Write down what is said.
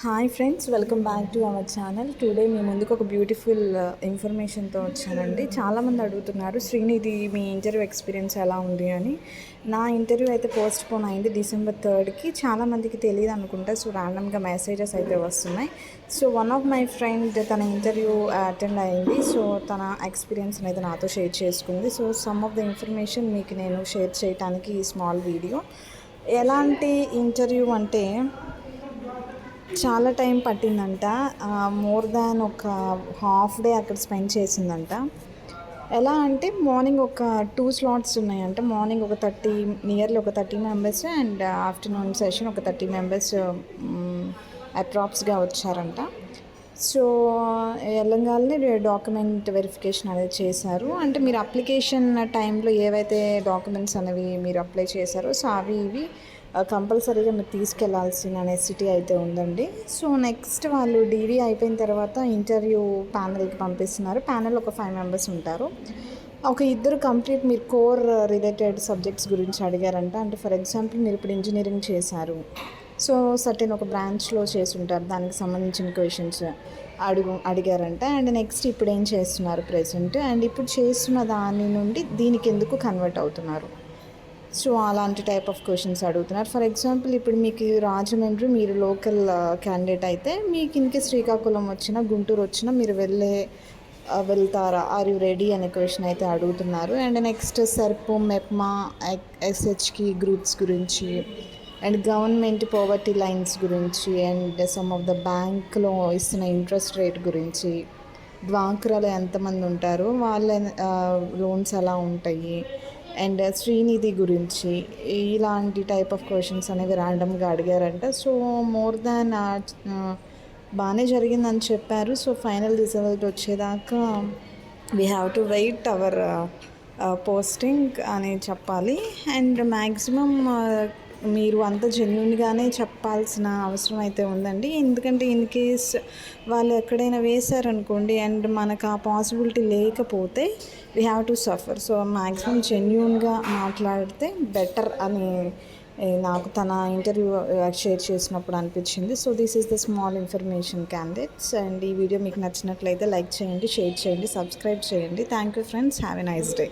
Hi friends, welcome back to our channel. Today మీ ముందుకు ఒక బ్యూటిఫుల్ ఇన్ఫర్మేషన్తో వచ్చానండి. చాలామంది అడుగుతున్నారు, శ్రీనిధి మీ ఇంటర్వ్యూ ఎక్స్పీరియన్స్ ఎలా ఉంది అని. నా ఇంటర్వ్యూ అయితే పోస్ట్ పోన్ అయింది December 3కి. చాలామందికి తెలియదు అనుకుంటా, సో ర్యాండమ్గా మెసేజెస్ అయితే వస్తున్నాయి. So one of my friend తన ఇంటర్వ్యూ అటెండ్ అయింది. సో తన ఎక్స్పీరియన్స్ అనేది నాతో షేర్ చేసుకుంది. So some of the information మీకు నేను షేర్ చేయడానికి ఈ స్మాల్ వీడియో. ఎలాంటి ఇంటర్వ్యూ అంటే చాలా టైం పట్టిందంట. మోర్ దాన్ ఒక హాఫ్ డే అక్కడ స్పెండ్ చేసిందంట. ఎలా అంటే మార్నింగ్ ఒక 2 స్లాట్స్ ఉన్నాయంట. మార్నింగ్ ఒక 30 మెంబర్స్ అండ్ ఆఫ్టర్నూన్ సెషన్ ఒక 30 మెంబర్స్ అప్రాక్స్గా వచ్చారంట. సో వెళ్ళంగానే డాక్యుమెంట్ వెరిఫికేషన్ అనేది చేశారు. అంటే మీరు అప్లికేషన్ టైంలో ఏవైతే డాక్యుమెంట్స్ అనేవి మీరు అప్లై చేశారో సో అవి ఇవి కంపల్సరీగా మీరు తీసుకెళ్లాల్సిన నెసిటీ అయితే ఉందండి. సో నెక్స్ట్ వాళ్ళు డీవీ అయిపోయిన తర్వాత ఇంటర్వ్యూ ప్యానెల్కి పంపిస్తున్నారు. ప్యానెల్ ఒక 5 మెంబర్స్ ఉంటారు. ఒక ఇద్దరు కంప్లీట్ మీరు కోర్ రిలేటెడ్ సబ్జెక్ట్స్ గురించి అడిగారంట. అంటే ఫర్ ఎగ్జాంపుల్ మీరు ఇప్పుడు ఇంజనీరింగ్ చేశారు, సో సర్టెన్ ఒక బ్రాంచ్లో చేసి ఉంటారు, దానికి సంబంధించిన క్వశ్చన్స్ అడిగారంట. అండ్ నెక్స్ట్ ఇప్పుడు ఏం చేస్తున్నారు ప్రెసెంట్, అండ్ ఇప్పుడు చేస్తున్న దాని నుండి దీనికి ఎందుకు కన్వర్ట్ అవుతున్నారు, సో అలాంటి టైప్ ఆఫ్ క్వశ్చన్స్ అడుగుతున్నారు. ఫర్ ఎగ్జాంపుల్ ఇప్పుడు మీకు రాజమండ్రి, మీరు లోకల్ క్యాండిడేట్ అయితే మీకు ఇంకే శ్రీకాకుళం వచ్చినా గుంటూరు వచ్చినా మీరు వెళ్తారా, ఆర్ యూ రెడీ అనే క్వశ్చన్ అయితే అడుగుతున్నారు. అండ్ నెక్స్ట్ సెర్పో, మెప్మా, ఎస్హెచ్కి గ్రూప్స్ గురించి, అండ్ గవర్నమెంట్ పోవర్టీ లైన్స్ గురించి, అండ్ సమ్ ఆఫ్ ద బ్యాంక్లో ఇస్తున్న ఇంట్రెస్ట్ రేట్ గురించి, డ్వాక్రాలో ఎంతమంది ఉంటారు, వాళ్ళ లోన్స్ ఎలా ఉంటాయి, అండ్ శ్రీనిధి గురించి, ఇలాంటి టైప్ ఆఫ్ క్వశ్చన్స్ అనేవి ర్యాండమ్గా అడిగారంట. సో మోర్ దాన్ బాగానే జరిగిందని చెప్పారు. సో ఫైనల్ రిజల్ట్ వచ్చేదాకా we have to wait our posting అని చెప్పాలి. అండ్ మ్యాక్సిమం మీరు అంత జెన్యున్గానే చెప్పాల్సిన అవసరం అయితే ఉందండి. ఎందుకంటే ఇన్ కేస్ వాళ్ళు ఎక్కడైనా వేశారనుకోండి అండ్ మనకు ఆ పాసిబిలిటీ లేకపోతే we have to suffer. So maximum జెన్యున్గా మాట్లాడితే బెటర్ అని నాకు తన ఇంటర్వ్యూ షేర్ చేసినప్పుడు అనిపించింది. So this is the small information candidates. And ఈ వీడియో మీకు నచ్చినట్లయితే లైక్ చేయండి, షేర్ చేయండి, సబ్స్క్రైబ్ చేయండి. Thank you friends, have a nice day.